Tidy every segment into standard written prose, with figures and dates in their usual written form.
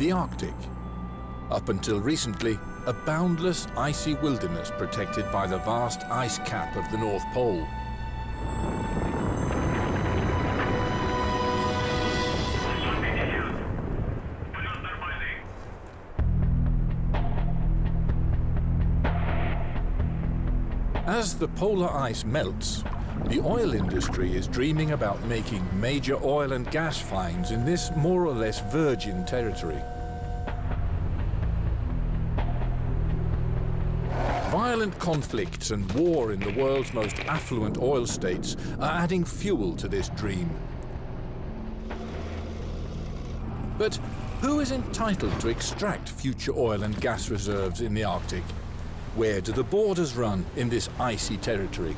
the Arctic. Up until recently, a boundless icy wilderness protected by the vast ice cap of the North Pole. As the polar ice melts, the oil industry is dreaming about making major oil and gas finds in this more or less virgin territory. Violent conflicts and war in the world's most affluent oil states are adding fuel to this dream. But who is entitled to extract future oil and gas reserves in the Arctic? Where do the borders run in this icy territory?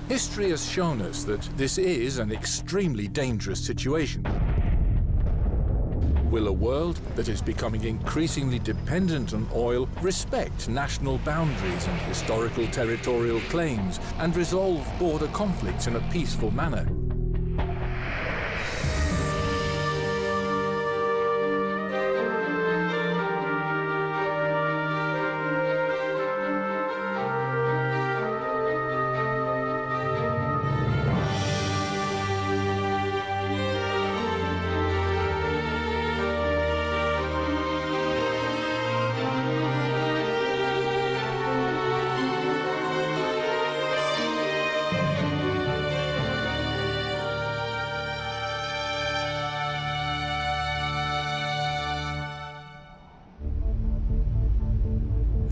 History has shown us that this is an extremely dangerous situation. Will a world that is becoming increasingly dependent on oil respect national boundaries and historical territorial claims and resolve border conflicts in a peaceful manner?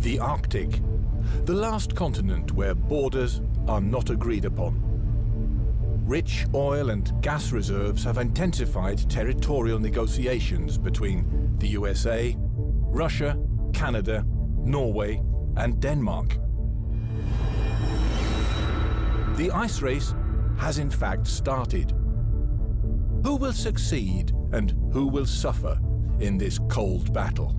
The Arctic, the last continent where borders are not agreed upon. Rich oil and gas reserves have intensified territorial negotiations between the USA, Russia, Canada, Norway, and Denmark. The ice race has in fact started. Who will succeed and who will suffer in this cold battle?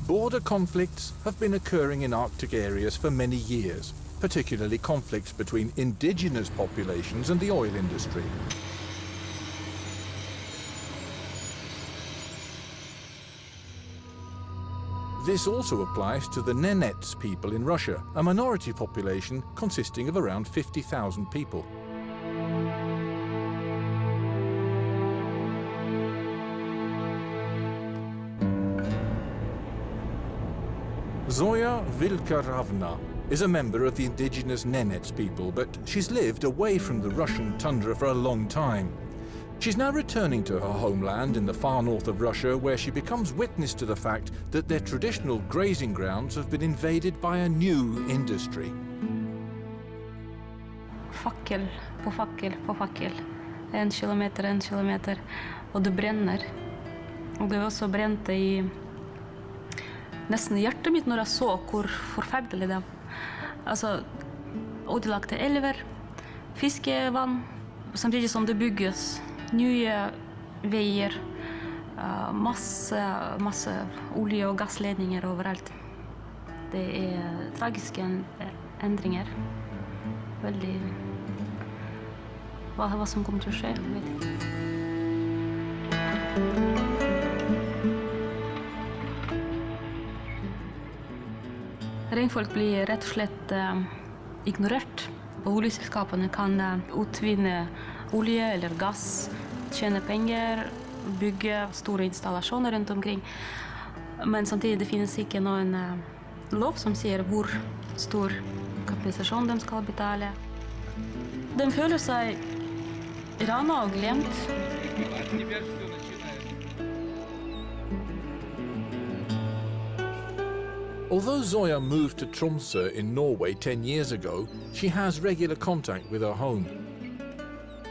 Border conflicts have been occurring in Arctic areas for many years, particularly conflicts between indigenous populations and the oil industry. This also applies to the Nenets people in Russia, a minority population consisting of around 50,000 people. Zoya Vilkaravna is a member of the indigenous Nenets people, but she's lived away from the Russian tundra for a long time. She's now returning to her homeland in the far north of Russia, where she becomes witness to the fact that their traditional grazing grounds have been invaded by a new industry. Fackel på fackel på fackel. 1 kilometer. Og det brenner. Og det var også brent i nesten hjertet mitt når jeg så hvor forferdelig det er. Altså, ødelagte elver, fiskevann, samtidig som det bygges nye veier, masse olje- og gassledninger overalt. Det er tragiske endringer. Veldig... Hva som kommer til å skje, vet jeg ikke. Regnfolk blir rett og slett ignorert. Oljeselskapene kan utvinne olje eller gass, tjene penger, bygge store installasjoner rundt omkring. Men samtidig det finnes ikke noen lov som sier hvor stor kompensasjon de skal betale. De føler seg ranet og glemt. Although Zoya moved to Tromsø in Norway 10 years ago, she has regular contact with her home.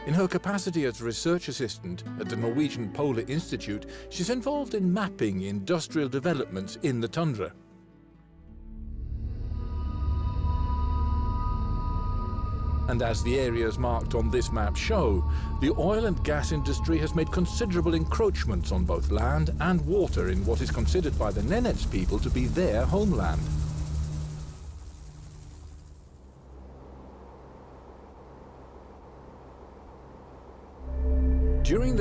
In her capacity as research assistant at the Norwegian Polar Institute, she's involved in mapping industrial developments in the tundra. And as the areas marked on this map show, the oil and gas industry has made considerable encroachments on both land and water in what is considered by the Nenets people to be their homeland.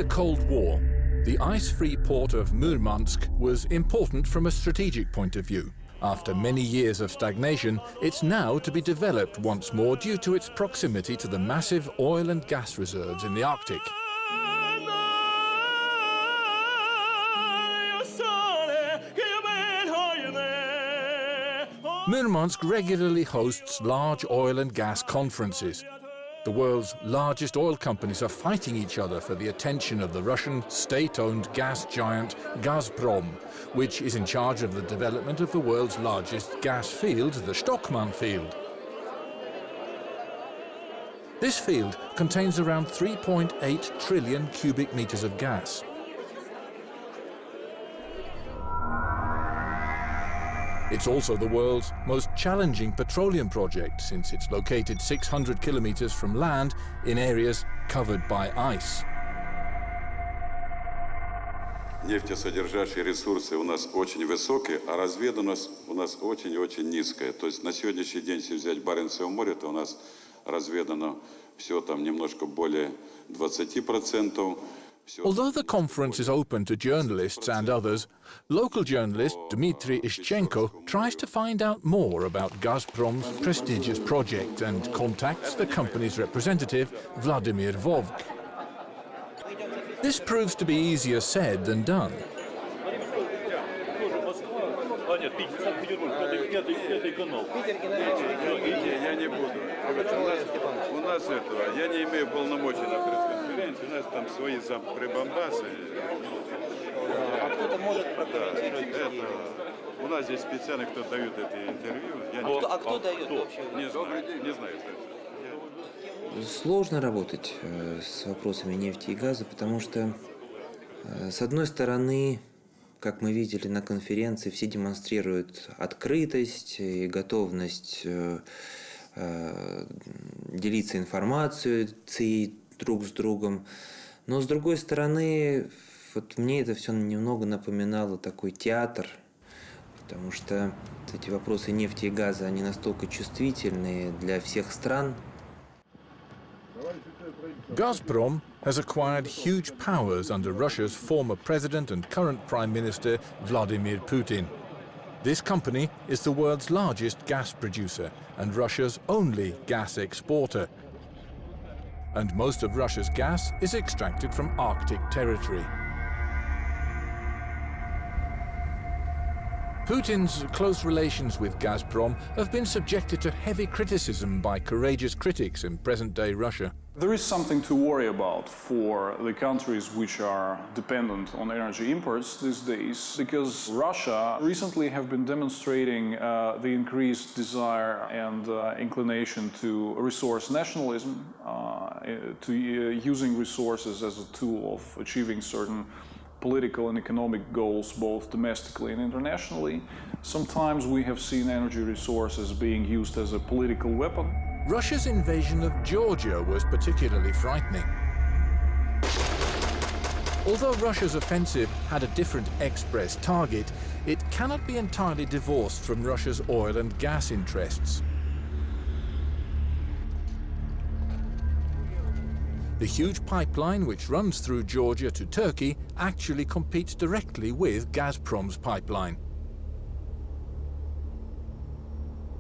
the Cold War, the ice-free port of Murmansk was important from a strategic point of view. After many years of stagnation, it's now to be developed once more due to its proximity to the massive oil and gas reserves in the Arctic. Murmansk regularly hosts large oil and gas conferences. The world's largest oil companies are fighting each other for the attention of the Russian state-owned gas giant Gazprom, which is in charge of the development of the world's largest gas field, the Stockman field. This field contains around 3.8 trillion cubic meters of gas. It's also the world's most challenging petroleum project, since it's located 600 kilometers from land in areas covered by ice. Нефтесодержащие ресурсы у нас очень высокие, а разведанность у нас очень-очень низкая. То есть на сегодняшний день, если взять Баренцево море, то у нас разведано все там немножко более 20%. Although the conference is open to journalists and others, local journalist Dmitry Ishchenko tries to find out more about Gazprom's prestigious project and contacts the company's representative, Vladimir Vovk. This proves to be easier said than done. У нас этого, я не имею полномочий на пресс-конференции, у нас там свои прибамбасы. А кто-то может прокомментировать? У нас здесь специально кто дает эти интервью. А кто дает вообще? Не знаю. Сложно работать с вопросами нефти и газа, потому что, с одной стороны, как мы видели на конференции, все демонстрируют открытость и готовность делиться информацией друг с другом. Но с другой стороны, вот мне это все немного напоминало такой театр, потому что эти вопросы нефти и газа, они настолько чувствительные для всех стран. Gazprom has acquired huge powers under Russia's former president and current prime minister Vladimir Putin. This company is the world's largest gas producer and Russia's only gas exporter. And most of Russia's gas is extracted from Arctic territory. Putin's close relations with Gazprom have been subjected to heavy criticism by courageous critics in present-day Russia. There is something to worry about for the countries which are dependent on energy imports these days, because Russia recently have been demonstrating the increased desire and inclination to resource nationalism, to using resources as a tool of achieving certain political and economic goals, both domestically and internationally. Sometimes we have seen energy resources being used as a political weapon. Russia's invasion of Georgia was particularly frightening. Although Russia's offensive had a different express target, it cannot be entirely divorced from Russia's oil and gas interests. The huge pipeline which runs through Georgia to Turkey actually competes directly with Gazprom's pipeline.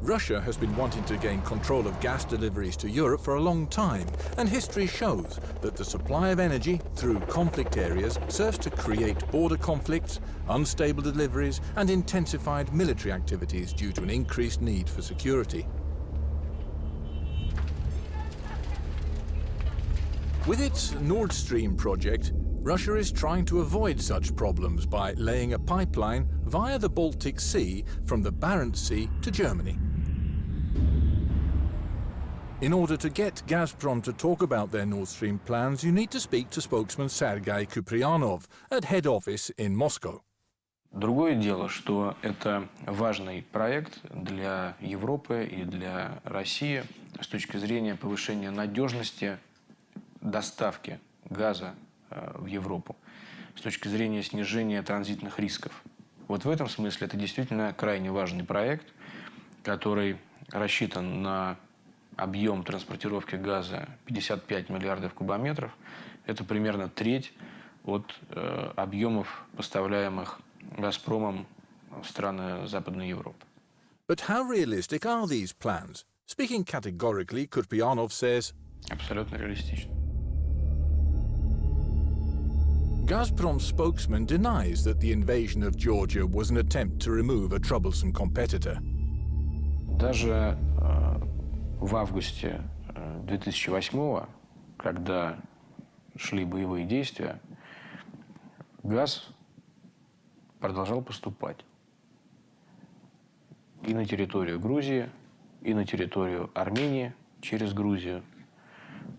Russia has been wanting to gain control of gas deliveries to Europe for a long time, and history shows that the supply of energy through conflict areas serves to create border conflicts, unstable deliveries, and intensified military activities due to an increased need for security. With its Nord Stream project, Russia is trying to avoid such problems by laying a pipeline via the Baltic Sea from the Barents Sea to Germany. In order to get Gazprom to talk about their Nord Stream plans, you need to speak to spokesman Sergei Kuprianov at head office in Moscow. Другое дело, что это важный проект для Европы и для России с точки зрения повышения надежности доставки газа в Европу, с точки зрения снижения транзитных рисков. Вот в этом смысле это действительно крайне важный проект, который рассчитан на объем транспортировки газа 55 миллиардов кубометров. Это примерно треть от объемов, поставляемых «Газпромом» в страны Западной Европы. But how realistic are these plans? Speaking categorically, Kupriyanov says, Абсолютно реалистично. Gazprom's spokesman denies that the invasion of Georgia was an attempt to remove a troublesome competitor. Даже в августе 2008-го, когда шли боевые действия, газ продолжал поступать и на территорию Грузии, и на территорию Армении через Грузию.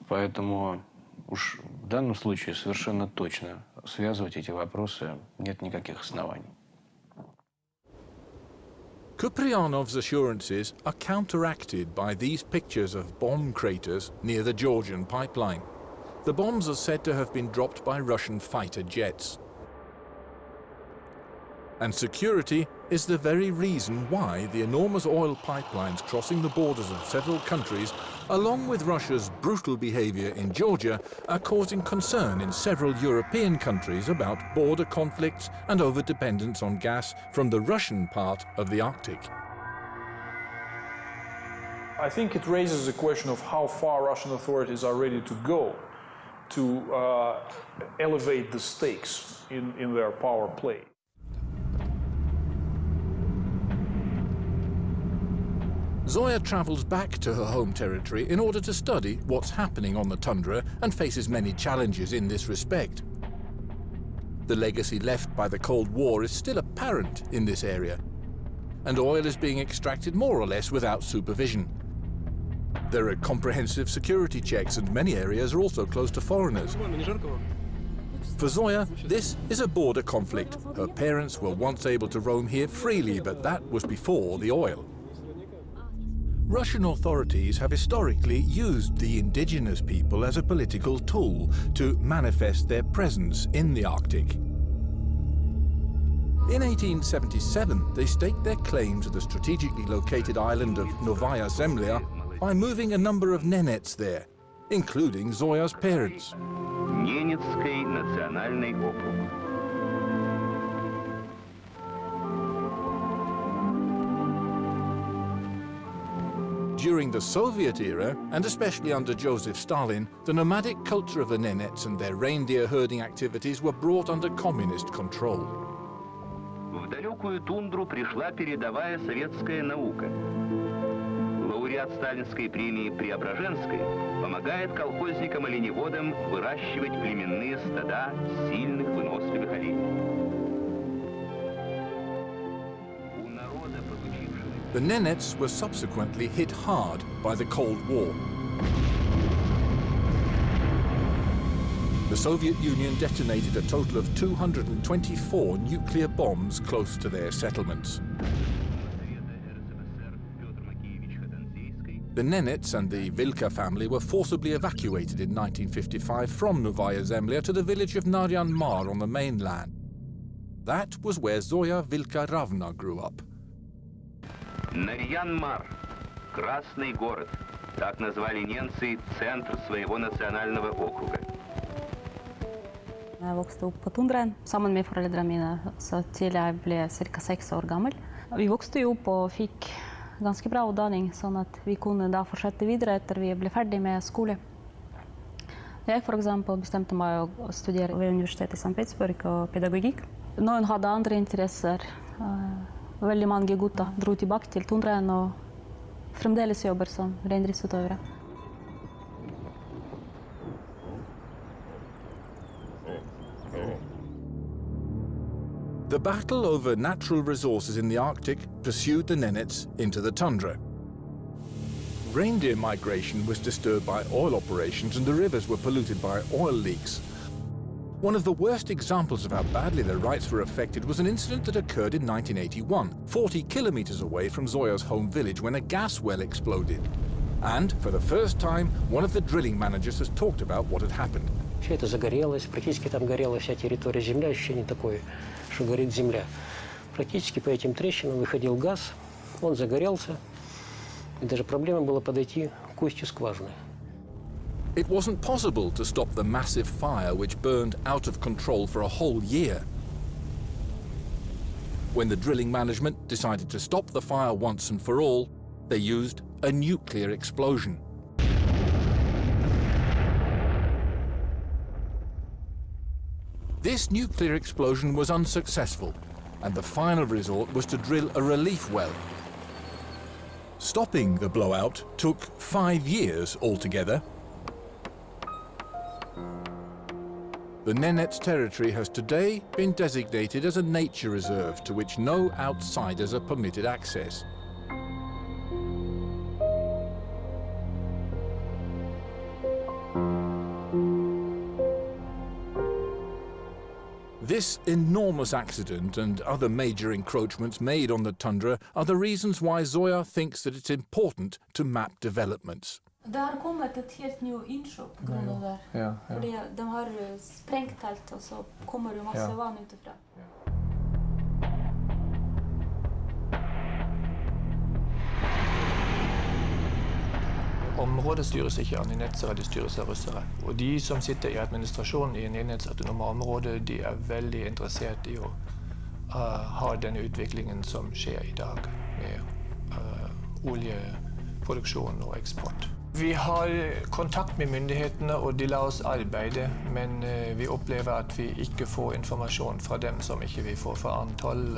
Поэтому уж в данном случае совершенно точно связывать эти вопросы нет никаких оснований. Kupriyanov's assurances are counteracted by these pictures of bomb craters near the Georgian pipeline. The bombs are said to have been dropped by Russian fighter jets. And security is the very reason why the enormous oil pipelines crossing the borders of several countries, along with Russia's brutal behavior in Georgia, are causing concern in several European countries about border conflicts and overdependence on gas from the Russian part of the Arctic. I think it raises the question of how far Russian authorities are ready to go to elevate the stakes in their power play. Zoya travels back to her home territory in order to study what's happening on the tundra and faces many challenges in this respect. The legacy left by the Cold War is still apparent in this area, and oil is being extracted more or less without supervision. There are comprehensive security checks, and many areas are also closed to foreigners. For Zoya, this is a border conflict. Her parents were once able to roam here freely, but that was before the oil. Russian authorities have historically used the indigenous people as a political tool to manifest their presence in the Arctic. In 1877, they staked their claim to the strategically located island of Novaya Zemlya by moving a number of Nenets there, including Zoya's parents. Ненецкий национальный округ. During the Soviet era, and especially under Joseph Stalin, the nomadic culture of the Nenets and their reindeer herding activities were brought under communist control. В далекую тундру пришла передовая советская наука. Лауреат Сталинской премии Преображенской помогает колхозникам-оленеводам выращивать племенные стада сильных выносливых оленей. The Nenets were subsequently hit hard by the Cold War. The Soviet Union detonated a total of 224 nuclear bombs close to their settlements. The Nenets and the Vilka family were forcibly evacuated in 1955 from Novaya Zemlya to the village of Naryan Mar on the mainland. That was where Zoya Vilka-Ravna grew up. Нарьян-Мар, Красный город, так назвали немцы центр своего национального округа. När jag växte upp på tundran samman med föräldrarna mina så till jag blev cirka 6 år gammal. Vi växte upp och fick ganska bra utbildning så att vi kunde då fortsätta vidare efter vi blev färdiga med skolan. Jag för exempel bestämde mig att studera vid universitetet i Sankt Petersburg och pedagogik. Någon hade andra intressen. Veldig mange gutter dro tilbake til tundraen og fremdeles jobber som reindriftsutøvere. The battle over natural resources in the Arctic pursued the Nenets into the tundra. Reindeer migration was disturbed by oil operations and the rivers were polluted by oil leaks. One of the worst examples of how badly their rights were affected was an incident that occurred in 1981, 40 kilometers away from Zoya's home village, when a gas well exploded. And, for the first time, one of the drilling managers has talked about what had happened. Все это загорелось, практически там горела вся территория земля, ощущение такое, что горит земля. Практически по этим трещинам выходил газ, он загорелся, и даже проблема была подойти к устью скважины. It wasn't possible to stop the massive fire which burned out of control for a whole year. When the drilling management decided to stop the fire once and for all, they used a nuclear explosion. This nuclear explosion was unsuccessful, and the final resort was to drill a relief well. Stopping the blowout took 5 years altogether. The Nenets territory has today been designated as a nature reserve to which no outsiders are permitted access. This enormous accident and other major encroachments made on the tundra are the reasons why Zoya thinks that it's important to map developments. Det har kommit ett helt ny insjö på grund av det här. Ja, ja. För de har sprängt allt och så kommer det massa vann utifrån. Området styres ikke av Nenetsere, det styres av russere. Og de som sitter i administrasjonen i Nenets autonome område, de er veldig interessert i å ha den utviklingen som skjer i dag med oljeproduksjon og eksport. Vi har kontakt med myndighetene, og de lar oss arbeide, men vi opplever at vi ikke får informasjon fra dem som ikke vi får fra antall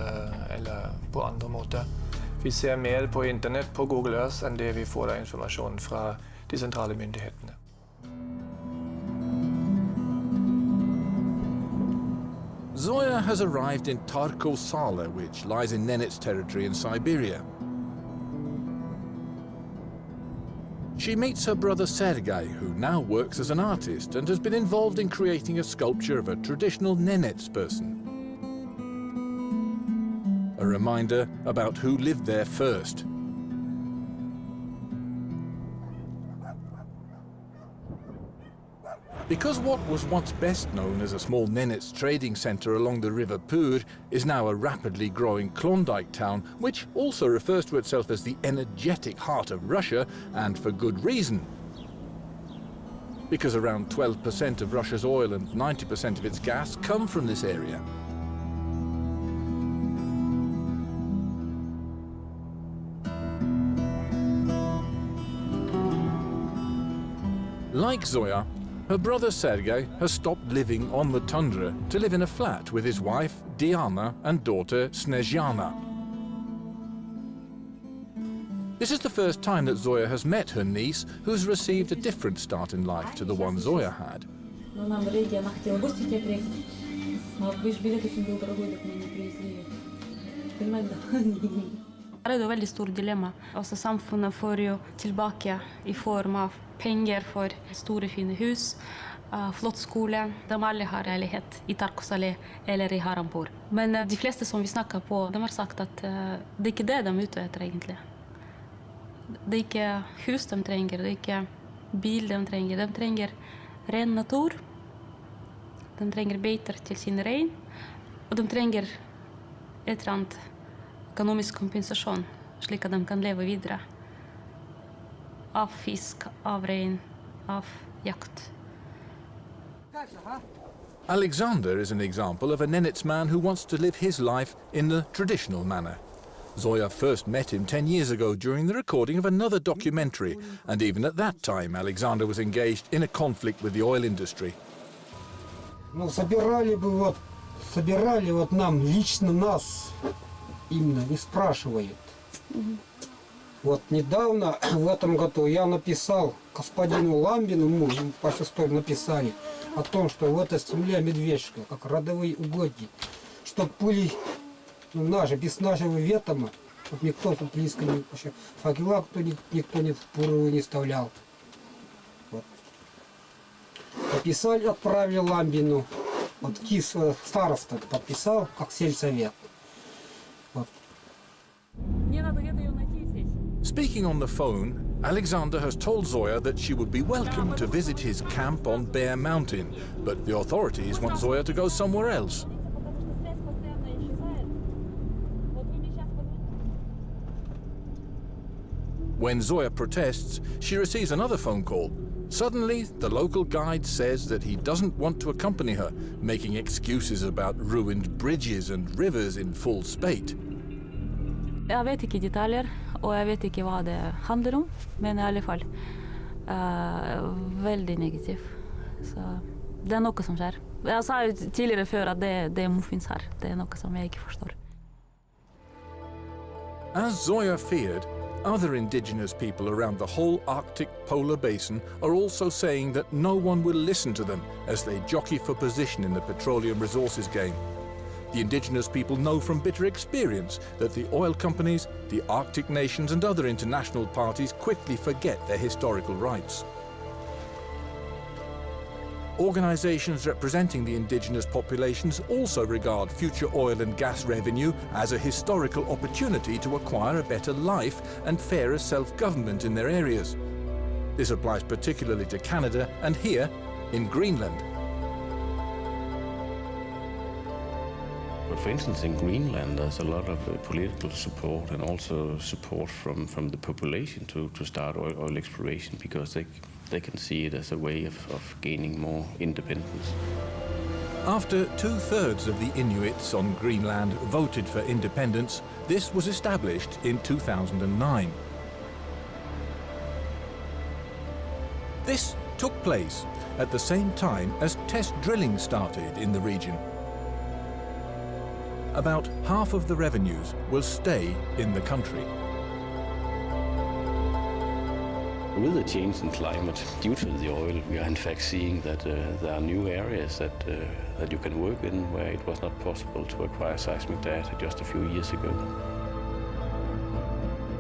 eller på andre måter. Vi ser mer på internett, på Google Earth, enn det vi får av informasjon fra de sentrale myndighetene. Zoya has arrived in Tarko Sala, which lies in Nenets territory in Siberia. She meets her brother Sergei, who now works as an artist and has been involved in creating a sculpture of a traditional Nenets person. A reminder about who lived there first. Because what was once best known as a small Nenets trading centre along the River Pur is now a rapidly growing Klondike town, which also refers to itself as the energetic heart of Russia, and for good reason. Because around 12% of Russia's oil and 90% of its gas come from this area. Like Zoya, her brother Sergei has stopped living on the tundra to live in a flat with his wife Diana and daughter Snezhyana. This is the first time that Zoya has met her niece, who's received a different start in life to the one Zoya had. Det är ett väldigt stort dilemma. Alltså samfundet får ju tillbaka i form av pengar för stora fina hus, flott skola. De alla har lägenhet i Tarko Sala eller i Harampur. Men de flesta som vi snackar på, de har sagt att det är inte det de är ute efter egentligen. Det är inte hus de tränger, det är inte bil de tränger. De tränger ren natur, de tränger beter till sin ren och de tränger ett annat ekonomisk kompensation, slik att de kan leva vidare. Av fisk, av ren, av jakt. Alexander is an example of a Nenets man who wants to live his life in the traditional manner. Zoya first met him 10 years ago during the recording of another documentary, and even at that time Alexander was engaged in a conflict with the oil industry. Ну, собирали вот нам, лично нас, именно, не спрашивают. Вот недавно, в этом году, я написал господину Ламбину, мужу, по шестой написали, о том, что вот эта земля медвежка, как родовые угодья, чтоб были, ну, наши, без нашего ветома, чтоб никто тут близко не... Факела никто не впурывал, не вставлял. Вот. Написали, отправили Ламбину, вот КИС староста подписал, как сельсовет. Вот. Speaking on the phone, Alexander has told Zoya that she would be welcome to visit his camp on Bear Mountain, but the authorities want Zoya to go somewhere else. When Zoya protests, she receives another phone call, Suddenly, the local guide says that he doesn't want to accompany her, making excuses about ruined bridges and rivers in full spate. Jeg vet ikke detaljer, og jeg vet ikke hva det handler om, men i alle fall veldig negativ. Så det noe som skjer. Jeg sa jo tidligere før at det muffins her. Det noe som jeg ikke forstår. As Zoya feared, other indigenous people around the whole Arctic polar basin are also saying that no one will listen to them as they jockey for position in the petroleum resources game. The indigenous people know from bitter experience that the oil companies, the Arctic nations and other international parties quickly forget their historical rights. Organizations representing the indigenous populations also regard future oil and gas revenue as a historical opportunity to acquire a better life and fairer self-government in their areas. This applies particularly to Canada and here in Greenland. But for instance, in Greenland, there's a lot of political support and also support from the population to start oil exploration because they can see it as a way of gaining more independence. After 2/3 of the Inuits on Greenland voted for independence, this was established in 2009. This took place at the same time as test drilling started in the region. About half of the revenues will stay in the country. With the change in climate due to the oil, we are in fact seeing that there are new areas that you can work in where it was not possible to acquire seismic data just a few years ago.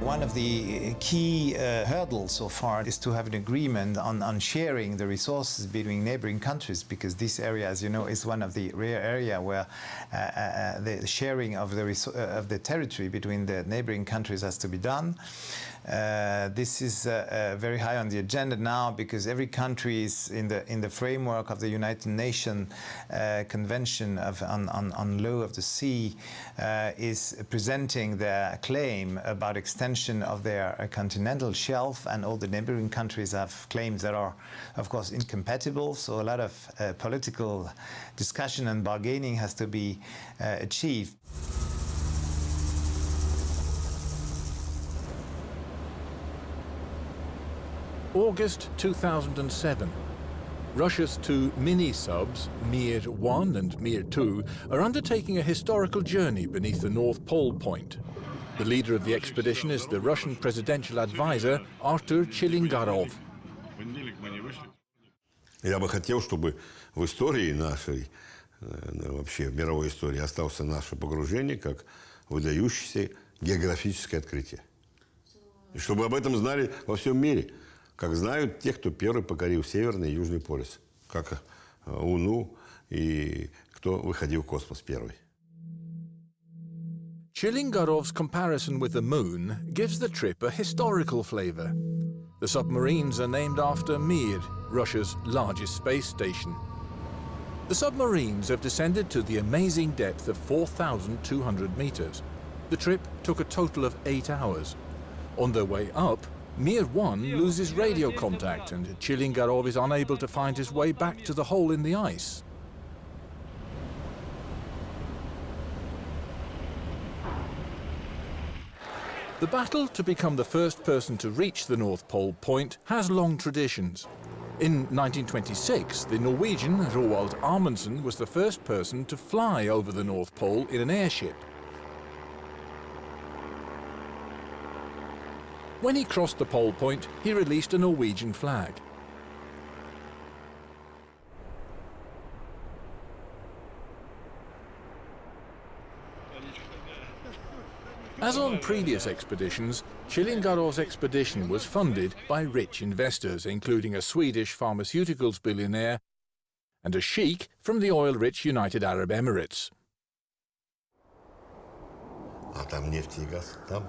One of the key hurdles so far is to have an agreement on sharing the resources between neighboring countries, because this area, as you know, is one of the rare areas where the sharing of the territory between the neighboring countries has to be done. This is very high on the agenda now because every country is in the framework of the United Nations Convention on Law of the Sea is presenting their claim about extension of their continental shelf, and all the neighboring countries have claims that are, of course, incompatible. So a lot of political discussion and bargaining has to be achieved. August 2007. Russia's two mini-subs, Mir-1 and Mir-2, are undertaking a historical journey beneath the North Pole Point. The leader of the expedition is the Russian presidential advisor Artur Chilingarov. Я бы хотел, чтобы в истории нашей, вообще в мировой истории, осталось наше погружение как выдающееся географическое открытие. И чтобы об этом знали во всем мире. Как знают те, кто первый покорил Северный и Южный полюс, как Луну и кто выходил в космос первый. Chilingarov's comparison with the Moon gives the trip a historical flavor. The submarines are named after Mir, Russia's largest space station. The submarines have descended to the amazing depth of 4,200 meters. The trip took a total of 8 hours. On their way up, Mir-1 loses radio contact and Chilingarov is unable to find his way back to the hole in the ice. The battle to become the first person to reach the North Pole Point has long traditions. In 1926, the Norwegian Roald Amundsen was the first person to fly over the North Pole in an airship. When he crossed the pole point, he released a Norwegian flag. As on previous expeditions, Chilingarov's expedition was funded by rich investors, including a Swedish pharmaceuticals billionaire and a sheikh from the oil-rich United Arab Emirates. А там нефть и газ, там.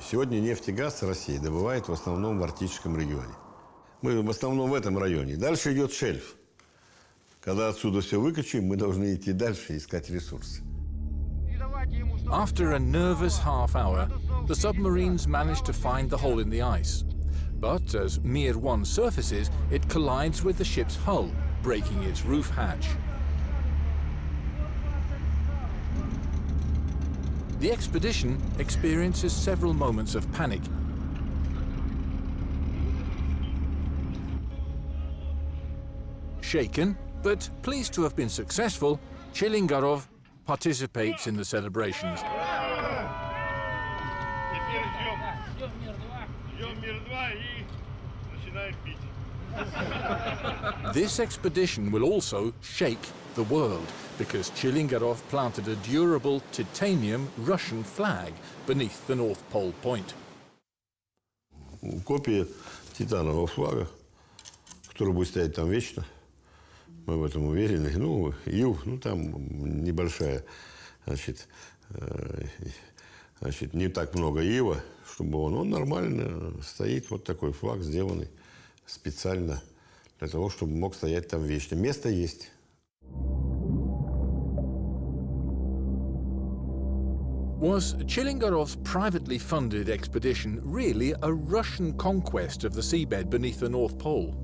Сегодня нефть и газ Россия добывает в основном в арктическом регионе. Мы в основном в этом районе. Дальше идет шельф. Когда отсюда все выкачаем, мы должны идти дальше и искать ресурсы. After a nervous half hour, the submarines managed to find the hole in the ice. But as Mir 1 surfaces, it collides with the ship's hull, breaking its roof hatch. The expedition experiences several moments of panic. Shaken, but pleased to have been successful, Chilingarov participates in the celebrations. This expedition will also shake the world, because Chilingarov planted a durable titanium Russian flag beneath the North Pole Point. Копия титанового флага, который будет стоять там вечно. Мы в этом уверены. Ну, ил, ну там небольшая, значит, не так много ила, чтобы он нормально стоит. Вот такой флаг, сделанный специально для того, чтобы мог стоять там вечно. Место есть. Was Chilingarov's privately funded expedition really a Russian conquest of the seabed beneath the North Pole?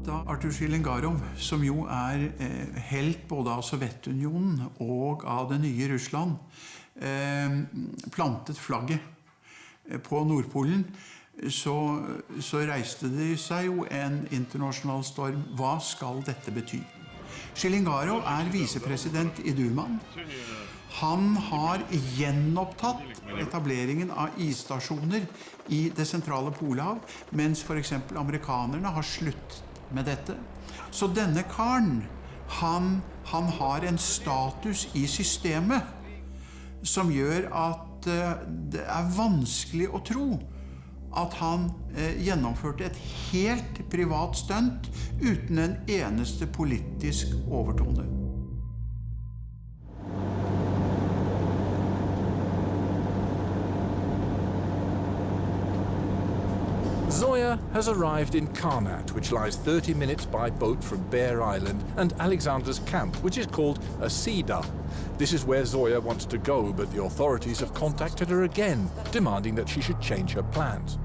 Da Arthur Chilingarov, som jo helt både av Sovjetunionen og av det nye Russland, plantet flagget på Nordpolen, så reiste det seg jo en internasjonal storm. Hva skal dette bety? Chilingarov visepresident i Dumaen. Han har gjenopptatt etableringen av isstasjoner i det sentrale Polhav, mens for eksempel amerikanerne har sluttet med dette. Så denne karen, han har en status i systemet som gjør at det vanskelig å tro at han gjennomførte et helt privat stunt uten en eneste politisk overtone. Zoya has arrived in Karnat, which lies 30 minutes by boat from Bear Island, and Alexander's camp, which is called a Sida. This is where Zoya wants to go, but the authorities have contacted her again, demanding that she should change her plans.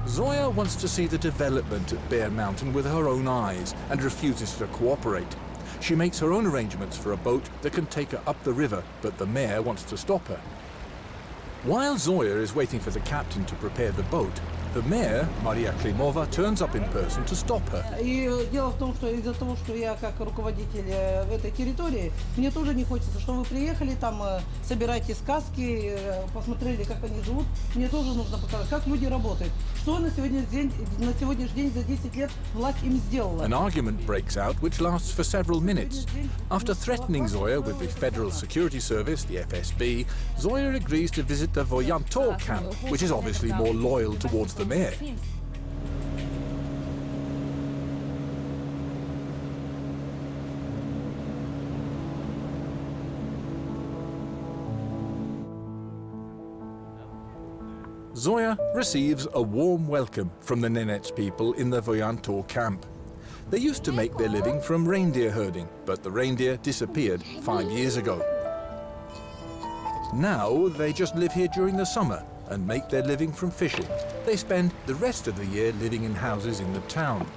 Zoya wants to see the development at Bear Mountain with her own eyes and refuses to cooperate. She makes her own arrangements for a boat that can take her up the river, but the mayor wants to stop her. While Zoya is waiting for the captain to prepare the boat, the mayor, Maria Klimova, turns up in person to stop her. И дело в том, что из-за того, что я как руководитель этой территории, мне тоже не хочется, что вы приехали, там собираете сказки, посмотрели, как они живут. Мне тоже нужно показать, как люди работают. Что на сегодняшний день за 10 лет власть им сделала. An argument breaks out which lasts for several minutes. After threatening Zoya with the Federal Security Service, the FSB, Zoya agrees to visit the Voyantor camp, which is obviously more loyal towards the mayor. Zoya receives a warm welcome from the Nenets people in the Voyantor camp. They used to make their living from reindeer herding, but the reindeer disappeared 5 years ago. Now they just live here during the summer and make their living from fishing. They spend the rest of the year living in houses in the town.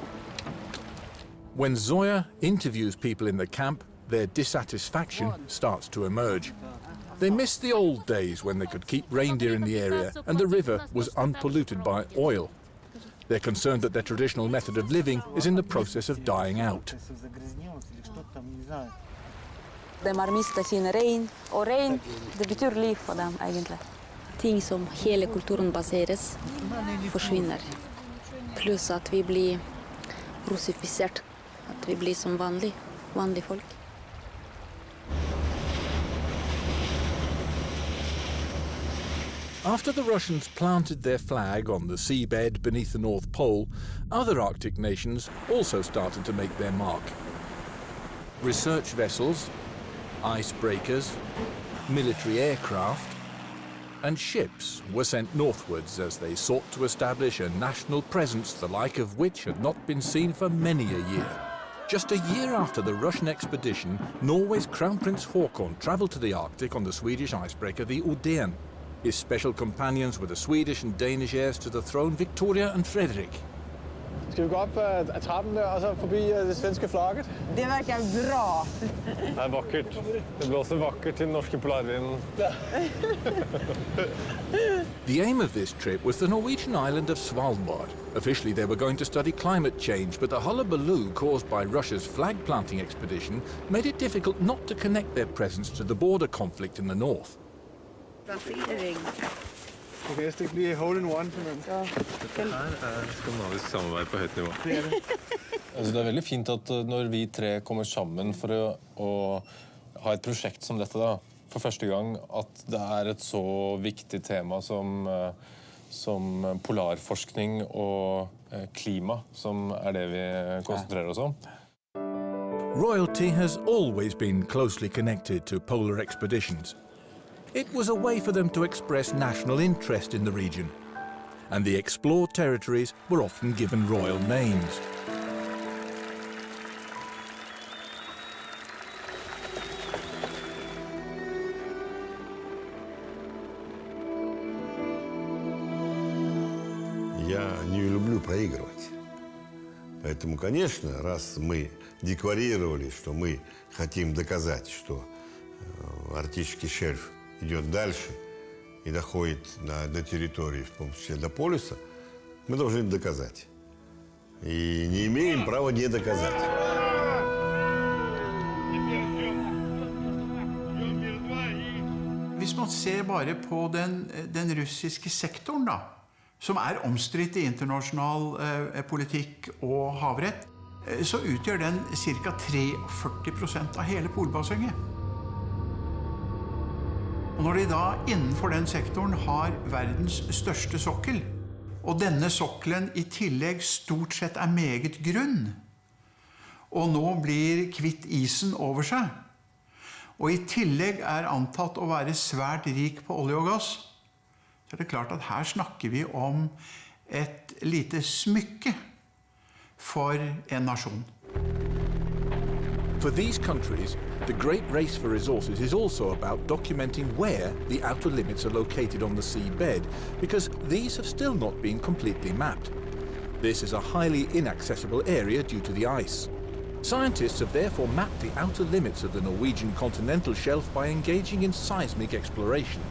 When Zoya interviews people in the camp, their dissatisfaction starts to emerge. They miss the old days when they could keep reindeer in the area and the river was unpolluted by oil. They're concerned that their traditional method of living is in the process of dying out. De har mistet sin rein, og rein, det betyr liv for dem, egentlig. Ting som hele kulturen baseres, forsvinner. Pluss at vi blir russifisert, at vi blir som vanlig folk. After the Russians planted their flag on the seabed beneath the North Pole, other Arctic nations also started to make their mark. Research vessels, icebreakers, military aircraft, and ships were sent northwards as they sought to establish a national presence the like of which had not been seen for many a year. Just a year after the Russian expedition, Norway's Crown Prince Haakon travelled to the Arctic on the Swedish icebreaker the Oden. His special companions were the Swedish and Danish heirs to the throne, Victoria and Frederick. Skal vi gå op ad trappen der, og så forbi det svenske flagget? Det verkar bra. Det er vakkert. Det blåser vakkert til den norske polarvinden. The aim of this trip was the Norwegian island of Svalbard. Officially, they were going to study climate change, but the hullabaloo caused by Russia's flag-planting expedition made it difficult not to connect their presence to the border conflict in the north. Det kan næsten ikke blive hole-in-one, simpelthen. Dette her er skandinavisk samarbeid på høyt nivå. Altså, det er veldig fint at når vi tre kommer sammen for å ha et prosjekt som dette, da, for første gang, at det er et så viktig tema som polarforskning og klima, som er det vi konsentrerer oss om. Royalty has always been closely connected to polar expeditions. It was a way for them to express national interest in the region, and the explored territories were often given royal names. Я не люблю проигрывать. Поэтому, конечно, раз мы декларировали, что мы хотим доказать, что арктический шельф идет дальше и доходит до территории, в том числе до полюса, мы должны это доказать. И не имеем права не доказать. Hvis man ser bare på den russiske sektoren, da, som omstridt i internasjonal politikk og havrett, så utgjør den ca. 43% av hele polbassenget. Og når de da innenfor den sektoren har verdens største sokkel, og denne sokkelen i tillegg stort sett meget grunn, og nå blir kvitt isen over seg, og i tillegg antatt å være svært rik på olje og gass, så det klart at her snakker vi om et lite smykke for en nasjon. For these countries, the great race for resources is also about documenting where the outer limits are located on the seabed, because these have still not been completely mapped. This is a highly inaccessible area due to the ice. Scientists have therefore mapped the outer limits of the Norwegian continental shelf by engaging in seismic exploration.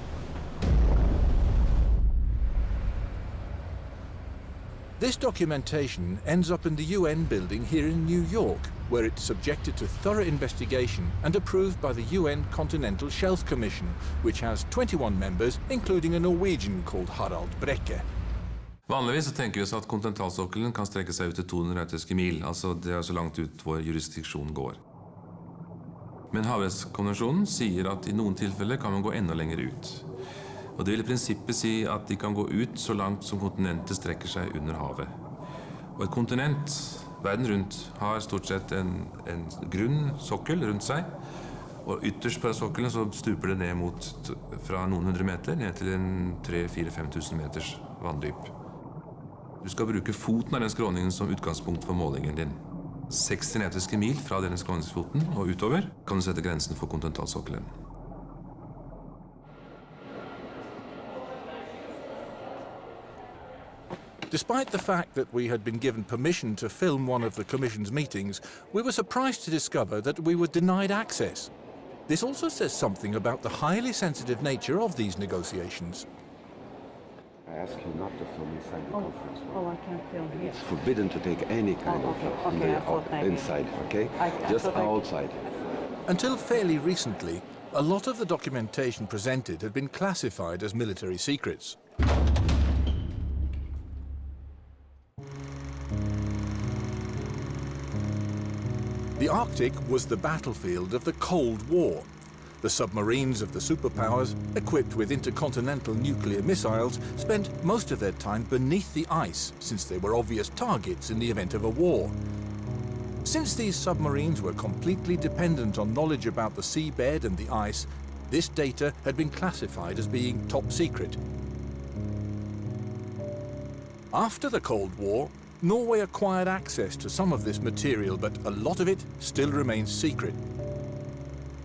This documentation ends up in the UN building here in New York, where it's subjected to thorough investigation and approved by the UN Continental Shelf Commission, which has 21 members, including a Norwegian called Harald Brekke. Vanligvis så tenker vi oss at kontinentalsokkelen kan strekke seg ut til 200 nautiske mil, altså det så langt ut vår jurisdiksjon går. Men Havrettskonvensjonen sier at i noen tilfeller kan man gå enda lenger ut. Og det vil i prinsippet si at de kan gå ut så langt som kontinentet strekker seg under havet. Og et kontinent, verden rundt, har stort sett en grunn sokkel rundt seg, og ytterst på sokkelen så stuper det ned mot fra noen hundre meter, ned til en 3-4-5 tusen meters vanndyp. Du skal bruke foten av den skråningen som utgangspunkt for målingen din. 60 nautiske mil fra denne skråningsfoten og utover kan du sette grensen for kontinentalsokkelen. Despite the fact that we had been given permission to film one of the Commission's meetings, we were surprised to discover that we were denied access. This also says something about the highly sensitive nature of these negotiations. I ask you not to film inside the conference room. Oh, I can't film here. It's forbidden to take any kind of inside, okay? Just outside. Until fairly recently, a lot of the documentation presented had been classified as military secrets. The Arctic was the battlefield of the Cold War. The submarines of the superpowers, equipped with intercontinental nuclear missiles, spent most of their time beneath the ice, since they were obvious targets in the event of a war. Since these submarines were completely dependent on knowledge about the seabed and the ice, this data had been classified as being top secret. After the Cold War, Norway acquired access to some of this material, but a lot of it still remains secret.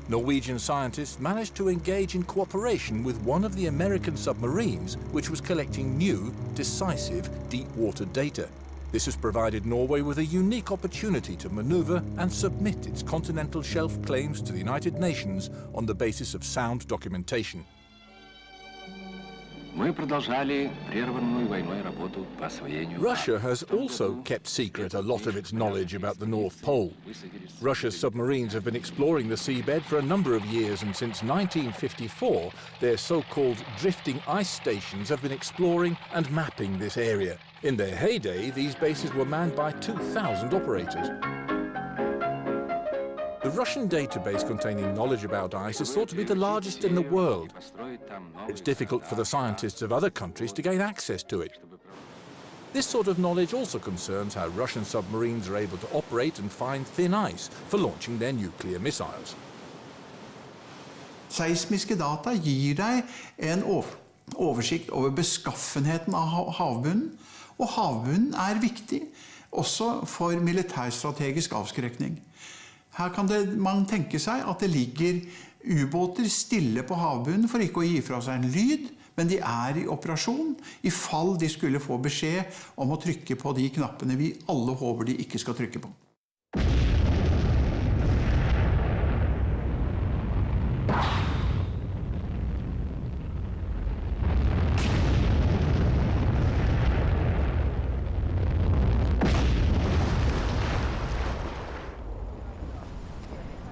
Norwegian scientists managed to engage in cooperation with one of the American submarines which was collecting new, decisive deep-water data. This has provided Norway with a unique opportunity to maneuver and submit its continental shelf claims to the United Nations on the basis of sound documentation. Russia has also kept secret a lot of its knowledge about the North Pole. Russia's submarines have been exploring the seabed for a number of years, and since 1954, their so-called drifting ice stations have been exploring and mapping this area. In their heyday, these bases were manned by 2,000 operators. The Russian database containing knowledge about ice is thought to be the largest in the world. It's difficult for the scientists of other countries to gain access to it. This sort of knowledge also concerns how Russian submarines are able to operate and find thin ice for launching their nuclear missiles. Seismiske data gir deg en oversikt over beskaffenheten av havbunnen, og havbunnen er viktig også for militærstrategisk avskrekning. Her kan man tenke seg at det ligger ubåter stille på havbunnen for ikke å gi fra seg en lyd, men de er i operasjon i fall de skulle få beskjed om å trykke på de knappene vi alle håper de ikke skal trykke på.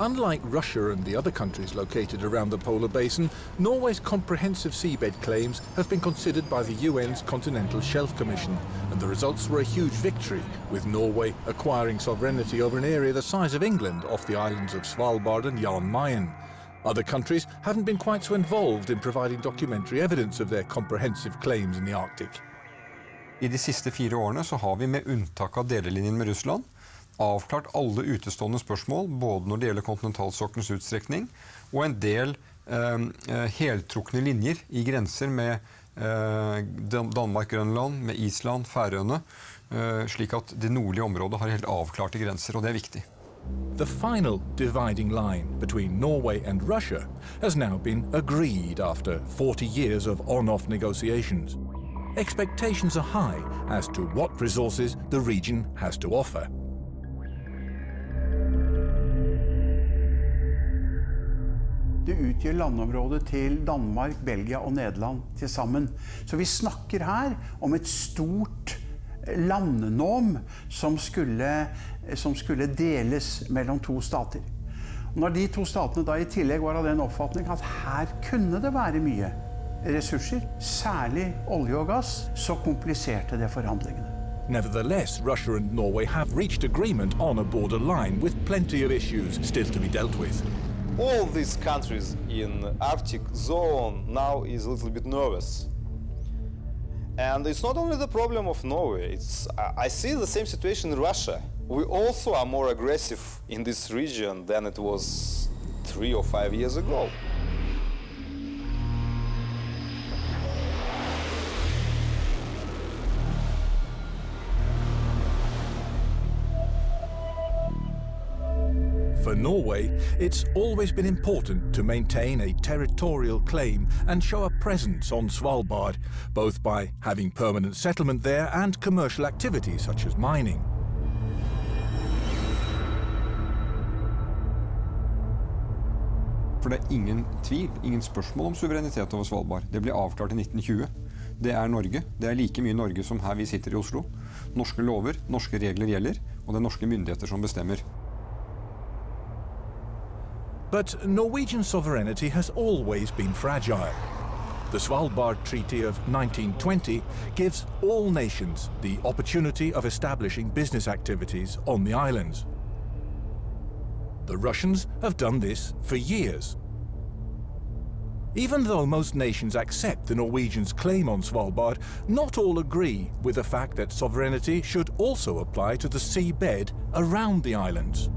Unlike Russia and the other countries located around the polar basin, Norway's comprehensive seabed claims have been considered by the UN's Continental Shelf Commission, and the results were a huge victory, with Norway acquiring sovereignty over an area the size of England off the islands of Svalbard and Jan Mayen. Other countries haven't been quite so involved in providing documentary evidence of their comprehensive claims in the Arctic. I de siste 4 årene så har vi med unntak av delelinjen med Russland avklart alle utestående spørsmål, både når det gjelder kontinentalsokkelens utstrekning, og en del heltrukne linjer i grenser med Danmark, Grønland, med Island, Færøyene, slik at det nordlige området har helt avklarte grenser, og det er viktig. The final dividing line between Norway and Russia has now been agreed after 40 years of on-off negotiations. Expectations are high as to what resources the region has to offer. Det utgjør landområdet til Danmark, Belgia og Nederland til sammen. Så vi snakker her om et stort landnom som skulle deles mellom 2 stater. Og når de 2 statene da i tillegg var av den oppfatning at her kunne det være mye ressurser, særlig olje og gass, så kompliserte det forhandlingene. Nevertheless, Russia and Norway have reached agreement on a border line with plenty of issues still to be dealt with. All these countries in Arctic zone now is a little bit nervous. And it's not only the problem of Norway, I see the same situation in Russia. We also are more aggressive in this region than it was 3 or 5 years ago. For Norway, it's always been important to maintain a territorial claim and show a presence on Svalbard, both by having permanent settlement there and commercial activities such as mining. For det er ingen tvil, ingen spørsmål om suverenitet over Svalbard. Det ble avklart i 1920. Det er Norge. Det er like mye Norge som her vi sitter i Oslo. Norske lover, norske regler gjelder, og det er norske myndigheter som bestemmer. But Norwegian sovereignty has always been fragile. The Svalbard Treaty of 1920 gives all nations the opportunity of establishing business activities on the islands. The Russians have done this for years. Even though most nations accept the Norwegians' claim on Svalbard, not all agree with the fact that sovereignty should also apply to the seabed around the islands.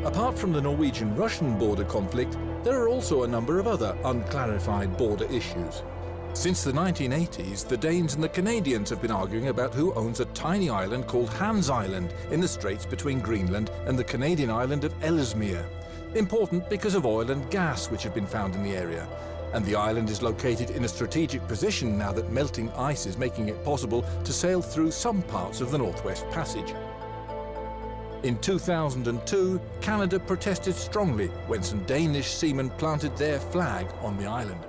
Apart from the Norwegian-Russian border conflict, there are also a number of other unclarified border issues. Since the 1980s, the Danes and the Canadians have been arguing about who owns a tiny island called Hans Island in the straits between Greenland and the Canadian island of Ellesmere. Important because of oil and gas which have been found in the area. And the island is located in a strategic position now that melting ice is making it possible to sail through some parts of the Northwest Passage. In 2002, Canada protested strongly when some Danish seamen planted their flag on the island.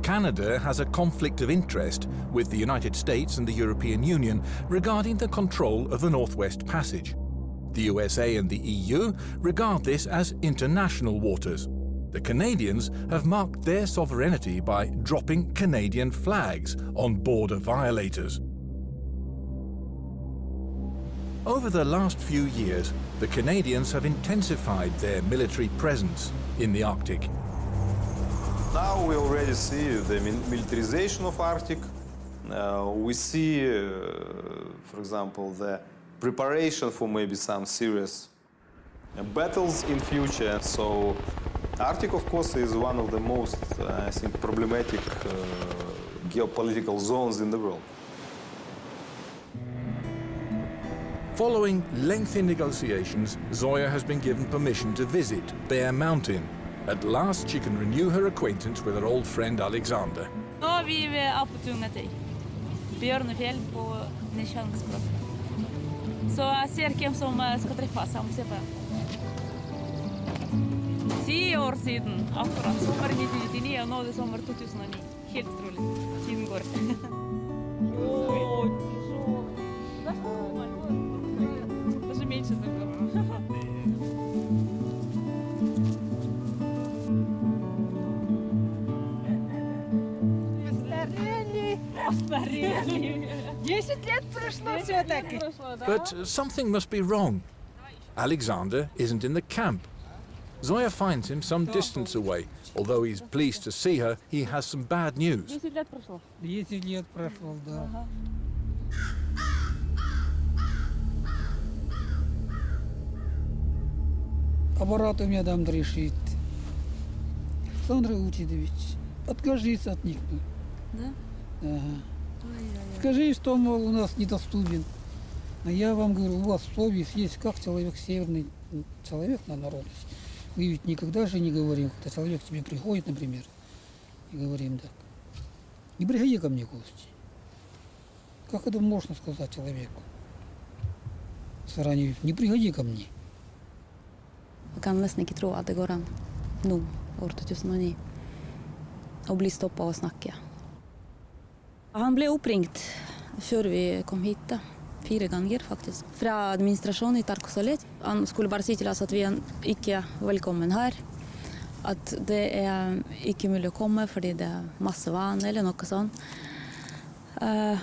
Canada has a conflict of interest with the United States and the European Union regarding the control of the Northwest Passage. The USA and the EU regard this as international waters. The Canadians have marked their sovereignty by dropping Canadian flags on border violators. Over the last few years, the Canadians have intensified their military presence in the Arctic. Now we already see the militarization of Arctic. We see, for example, the preparation for maybe some serious battles in future. So Arctic, of course, is one of the most, I think, problematic geopolitical zones in the world. Following lengthy negotiations, Zoya has been given permission to visit Bear Mountain. At last, she can renew her acquaintance with her old friend Alexander. Nå er vi ved Apotungatøy. Bjørnefjell på Nisjøen-språk. Så jeg ser hvem som skal treffes. Jeg må se på det. 10 år siden, akkurat. Sommer 1999, og nå er det sommer 2009. Helt utrolig. Tiden går. Det er så mye som det. But something must be wrong. Alexander isn't in the camp. Zoya finds him some distance away. Although he's pleased to see her, he has some bad news. 10 лет прошло, да. Аппарат у меня там решит. Александр Леонидович, откажись от них. Да? Ага. Скажи, что, мол, у нас недоступен. А я вам говорю, у вас совесть есть, как человек северный, человек на народность. Мы ведь никогда же не говорим, когда человек к тебе приходит, например, и говорим так. Не приходи ко мне в гости. Как это можно сказать человеку? Заранее, не приходи ко мне. Jeg kan nesten ikke tro at det går an nå, år 2009, å bli stoppet og snakke. Han ble oppringt før vi kom hit, da. 4 ganger faktisk. Fra administrasjonen i Tarko-Salé. Han skulle bare si til oss at vi er ikke velkommen her. At det er ikke mulig å komme fordi det er masse vann eller noe sånt.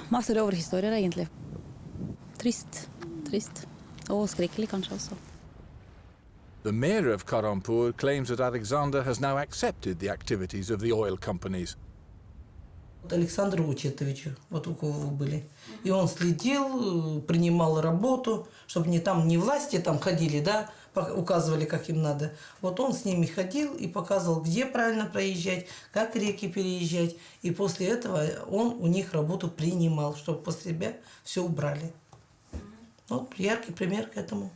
Masse røverhistorier egentlig. Trist. Og skrekkelig kanskje også. The mayor of Karampur claims that Alexander has now accepted the activities of the oil companies. Александру Учетовичу, вот у кого вы были. И он следил, принимал работу, чтобы не власти там ходили, да, указывали, как им надо. Вот он с ними ходил и показывал, где правильно проезжать, как реки переезжать. И после этого он у них работу принимал, чтобы после себя все убрали. Вот яркий пример к этому.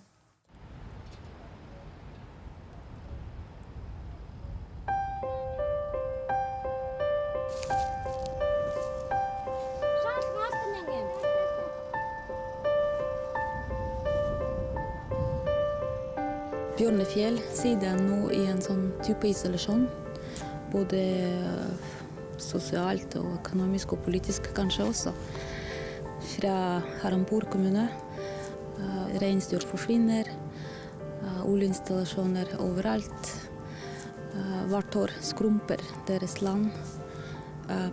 Bjørnefjell sitter nå i en sånn type isolasjon, både sosialt og økonomisk og politisk kanskje også. Fra Karampur kommune, reinsdyr forsvinner, oljeinstallasjoner overalt. Hvert år skrumper deres land,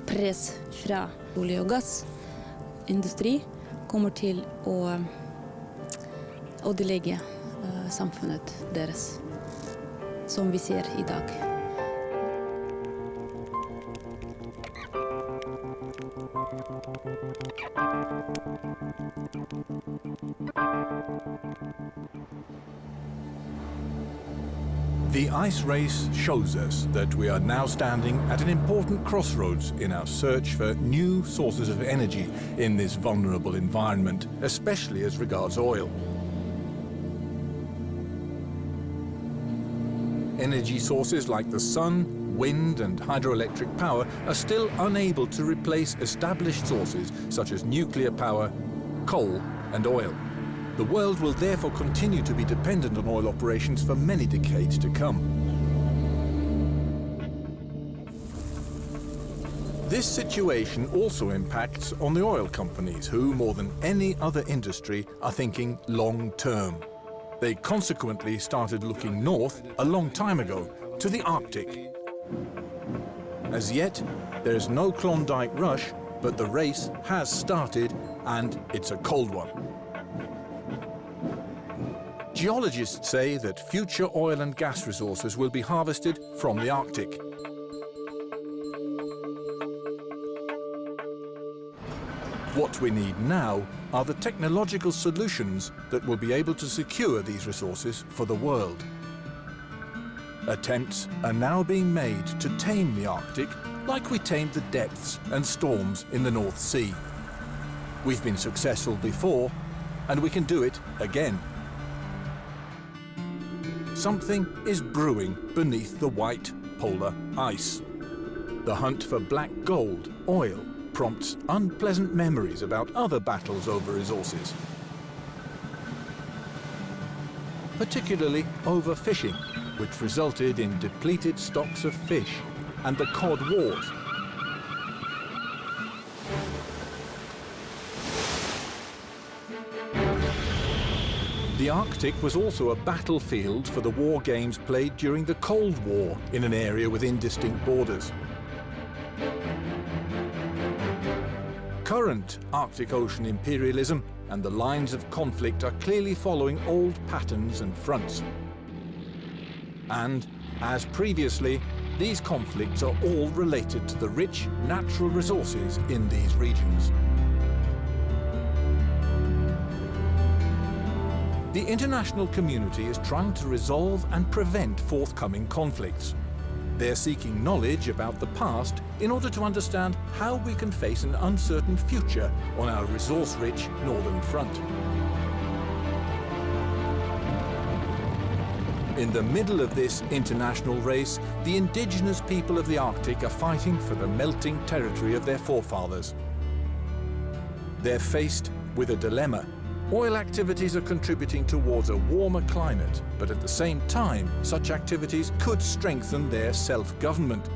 press fra olje- og gassindustri kommer til å ødelegge samfunnet deres, som vi ser i dag. The ice race shows us that we are now standing at an important crossroads in our search for new sources of energy in this vulnerable environment, especially as regards oil. Energy sources like the sun, wind and hydroelectric power are still unable to replace established sources such as nuclear power, coal and oil. The world will therefore continue to be dependent on oil operations for many decades to come. This situation also impacts on the oil companies who, more than any other industry, are thinking long-term. They consequently started looking north a long time ago, to the Arctic. As yet, there is no Klondike rush, but the race has started and it's a cold one. Geologists say that future oil and gas resources will be harvested from the Arctic. What we need now are the technological solutions that will be able to secure these resources for the world. Attempts are now being made to tame the Arctic like we tamed the depths and storms in the North Sea. We've been successful before, and we can do it again. Something is brewing beneath the white polar ice. The hunt for black gold, oil, prompts unpleasant memories about other battles over resources. Particularly overfishing, which resulted in depleted stocks of fish and the Cod Wars. The Arctic was also a battlefield for the war games played during the Cold War in an area with indistinct borders. Current Arctic Ocean imperialism and the lines of conflict are clearly following old patterns and fronts. And, as previously, these conflicts are all related to the rich natural resources in these regions. The international community is trying to resolve and prevent forthcoming conflicts. They're seeking knowledge about the past in order to understand how we can face an uncertain future on our resource-rich northern front. In the middle of this international race, the indigenous people of the Arctic are fighting for the melting territory of their forefathers. They're faced with a dilemma. Oil activities are contributing towards a warmer climate, but at the same time, such activities could strengthen their self-government.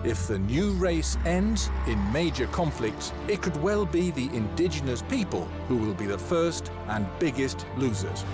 If the new race ends in major conflicts, it could well be the indigenous people who will be the first and biggest losers.